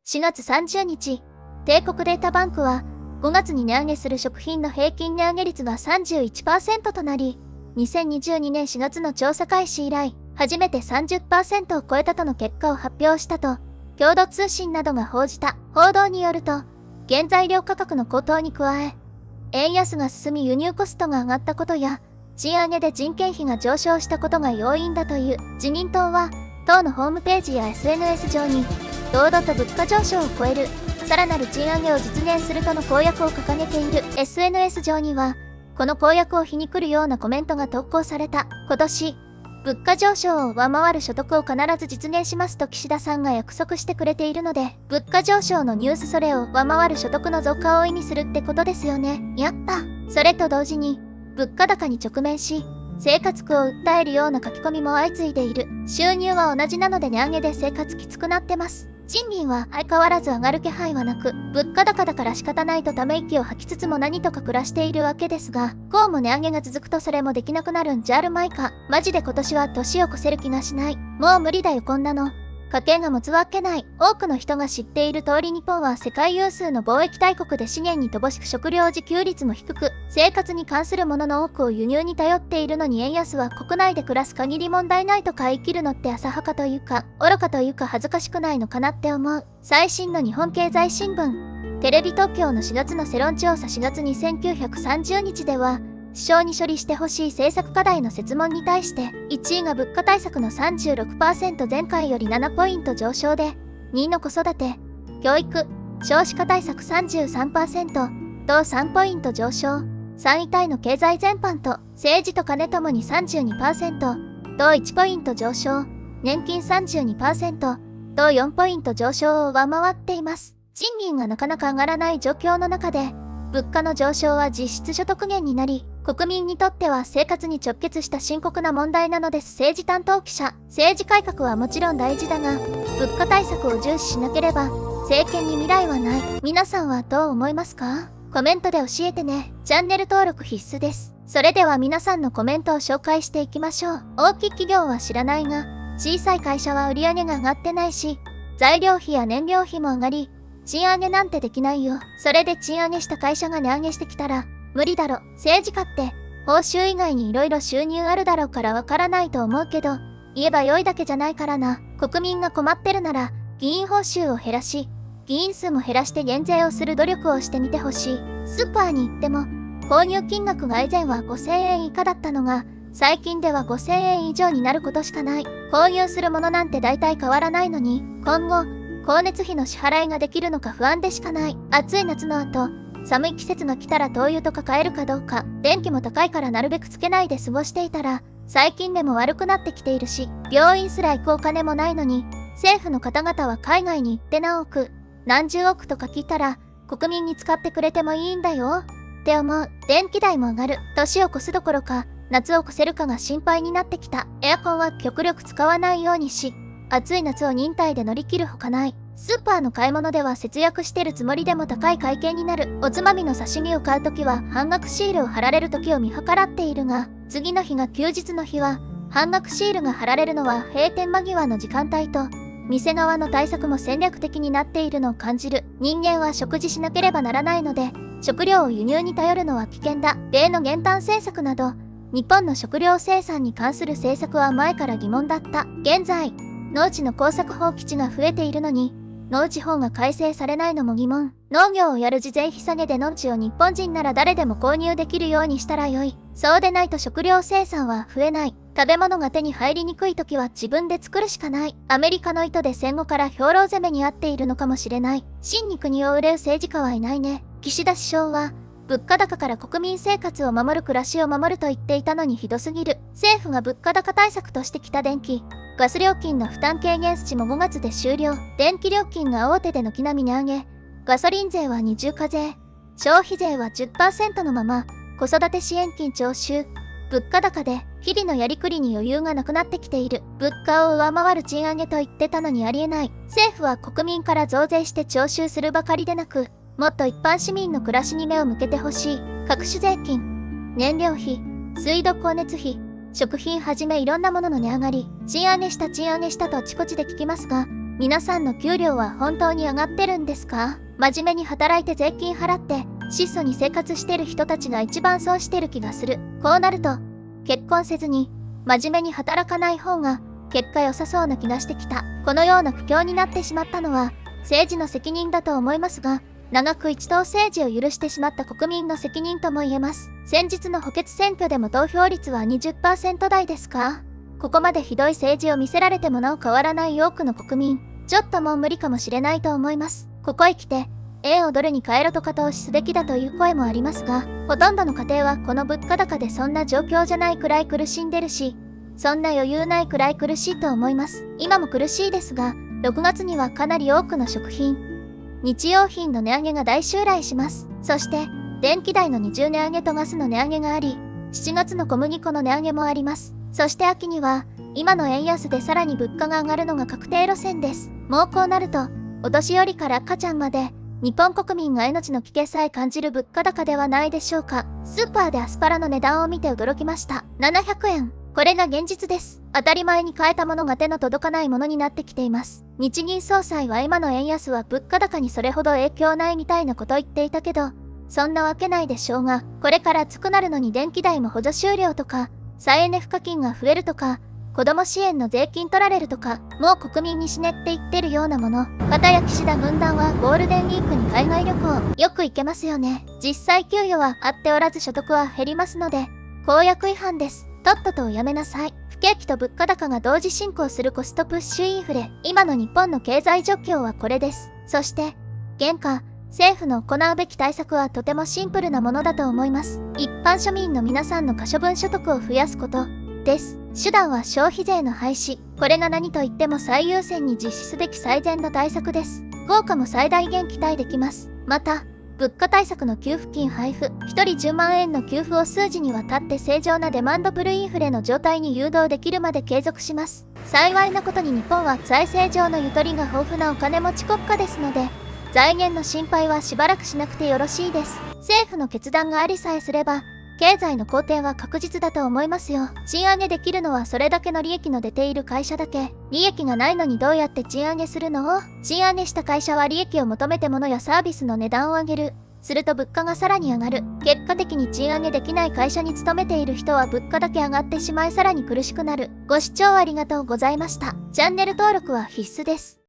4月30日、帝国データバンクは5月に値上げする食品の平均値上げ率が 31% となり、2022年4月の調査開始以来、初めて 30% を超えたとの結果を発表したと、共同通信などが報じた。報道によると、原材料価格の高騰に加え、円安が進み輸入コストが上がったことや、賃上げで人件費が上昇したことが要因だという。自民党は、党のホームページや SNS 上に、堂々と物価上昇を超える、さらなる賃上げを実現するとの公約を掲げている。SNS 上には、この公約を皮肉るようなコメントが投稿された。今年、物価上昇を上回る所得を必ず実現しますと岸田さんが約束してくれているので、物価上昇のニュースそれを上回る所得の増加を意味するってことですよね。やった。それと同時に、物価高に直面し、生活苦を訴えるような書き込みも相次いでいる。収入は同じなので値上げで生活きつくなってます。賃金は相変わらず上がる気配はなく、物価高だから仕方ないとため息を吐きつつも何とか暮らしているわけですが、こうも値上げが続くとそれもできなくなるんじゃあるまいか。マジで今年は年を越せる気がしない。もう無理だよこんなの。家計が持つわけない。多くの人が知っている通り日本は世界有数の貿易大国で資源に乏しく食料自給率も低く、生活に関するものの多くを輸入に頼っているのに円安は国内で暮らす限り問題ないとか言い切るのって浅はかというか、愚かというか恥ずかしくないのかなって思う。最新の日本経済新聞、テレビ東京の4月の世論調査4月2930日では、首相に処理してほしい政策課題の設問に対して、1位が物価対策の 36%、 前回より7ポイント上昇で、2位の子育て、教育、少子化対策 33%、同3ポイント上昇、3位タイの経済全般と政治とカネともに 32%、同1ポイント上昇、年金 32%、同4ポイント上昇を上回っています。賃金がなかなか上がらない状況の中で、物価の上昇は実質所得減になり、国民にとっては生活に直結した深刻な問題なのです。政治担当記者、政治改革はもちろん大事だが、物価対策を重視しなければ、政権に未来はない。皆さんはどう思いますか？コメントで教えてね。チャンネル登録必須です。それでは皆さんのコメントを紹介していきましょう。大きい企業は知らないが、小さい会社は売り上げが上がってないし、材料費や燃料費も上がり、賃上げなんてできないよ。それで賃上げした会社が値上げしてきたら、無理だろ。政治家って、報酬以外に色々収入あるだろうからわからないと思うけど、言えば良いだけじゃないからな。国民が困ってるなら、議員報酬を減らし、議員数も減らして減税をする努力をしてみてほしい。スーパーに行っても、購入金額が以前は5000円以下だったのが、最近では5000円以上になることしかない。購入するものなんて大体変わらないのに、今後、光熱費の支払いができるのか不安でしかない。暑い夏の後、寒い季節が来たら灯油とか買えるかどうか、電気も高いからなるべくつけないで過ごしていたら、最近でも悪くなってきているし、病院すら行くお金もないのに、政府の方々は海外に行って何億、何十億とか聞いたら、国民に使ってくれてもいいんだよ、って思う。電気代も上がる。年を越すどころか、夏を越せるかが心配になってきた。エアコンは極力使わないようにし、暑い夏を忍耐で乗り切るほかない。スーパーの買い物では節約してるつもりでも高い会計になる。おつまみの刺身を買うときは半額シールを貼られるときを見計らっているが、次の日が休日の日は、半額シールが貼られるのは閉店間際の時間帯と、店側の対策も戦略的になっているのを感じる。人間は食事しなければならないので、食料を輸入に頼るのは危険だ。米の減反政策など、日本の食料生産に関する政策は前から疑問だった。現在、農地の耕作放棄地が増えているのに、農地法が改正されないのも疑問。農業をやる事前費下げで農地を日本人なら誰でも購入できるようにしたらよい。そうでないと食料生産は増えない。食べ物が手に入りにくい時は自分で作るしかない。アメリカの意図で戦後から兵糧攻めにあっているのかもしれない。真に国を憂う政治家はいないね。岸田首相は、物価高から国民生活を守る暮らしを守ると言っていたのにひどすぎる。政府が物価高対策としてきた電気、ガス料金の負担軽減措置も5月で終了。電気料金が大手で軒並み値上げ。ガソリン税は二重課税。消費税は 10% のまま。子育て支援金徴収。物価高で日々のやりくりに余裕がなくなってきている。物価を上回る賃上げと言ってたのにありえない。政府は国民から増税して徴収するばかりでなく、もっと一般市民の暮らしに目を向けてほしい。各種税金、燃料費、水道光熱費、食品はじめいろんなものの値上がり、賃上げしたとあちこちで聞きますが、皆さんの給料は本当に上がってるんですか？真面目に働いて税金払って質素に生活してる人たちが一番そうしてる気がする。こうなると結婚せずに真面目に働かない方が結果良さそうな気がしてきた。このような苦境になってしまったのは政治の責任だと思いますが、長く一党政治を許してしまった国民の責任とも言えます。先日の補欠選挙でも投票率は 20% 台ですか？ここまでひどい政治を見せられてもなお変わらない多くの国民、ちょっともう無理かもしれないと思います。ここへ来て円をドルに変えろとか投資すべきだという声もありますが、ほとんどの家庭はこの物価高でそんな状況じゃないくらい苦しんでるし、そんな余裕ないくらい苦しいと思います。今も苦しいですが、6月にはかなり多くの食品、日用品の値上げが大襲来します。そして、電気代の20値上げとガスの値上げがあり、7月の小麦粉の値上げもあります。そして秋には、今の円安でさらに物価が上がるのが確定路線です。もうこうなると、お年寄りから赤ちゃんまで、日本国民が命の危険さえ感じる物価高ではないでしょうか。スーパーでアスパラの値段を見て驚きました。700円。これが現実です。当たり前に買えたものが手の届かないものになってきています。日銀総裁は今の円安は物価高にそれほど影響ないみたいなこと言っていたけど、そんなわけないでしょうが、これから暑くなるのに電気代も補助終了とか、再エネ賦課金が増えるとか、子供支援の税金取られるとか、もう国民に死ねって言ってるようなもの。片や岸田軍団はゴールデンウィークに海外旅行、よく行けますよね。実際給与はあっておらず所得は減りますので、公約違反です。とっととおやめなさい。不景気と物価高が同時進行するコストプッシュインフレ。今の日本の経済状況はこれです。そして、現下、政府の行うべき対策はとてもシンプルなものだと思います。一般庶民の皆さんの可処分所得を増やすことです。手段は消費税の廃止。これが何と言っても最優先に実施すべき最善の対策です。効果も最大限期待できます。また、物価対策の給付金配布、1人10万円の給付を数字にわたって正常なデマンドプルインフレの状態に誘導できるまで継続します。幸いなことに日本は財政上のゆとりが豊富なお金持ち国家ですので、財源の心配はしばらくしなくてよろしいです。政府の決断がありさえすれば、経済の好転は確実だと思いますよ。賃上げできるのはそれだけの利益の出ている会社だけ。利益がないのにどうやって賃上げするの？賃上げした会社は利益を求めて物やサービスの値段を上げる。すると物価がさらに上がる。結果的に賃上げできない会社に勤めている人は物価だけ上がってしまいさらに苦しくなる。ご視聴ありがとうございました。チャンネル登録は必須です。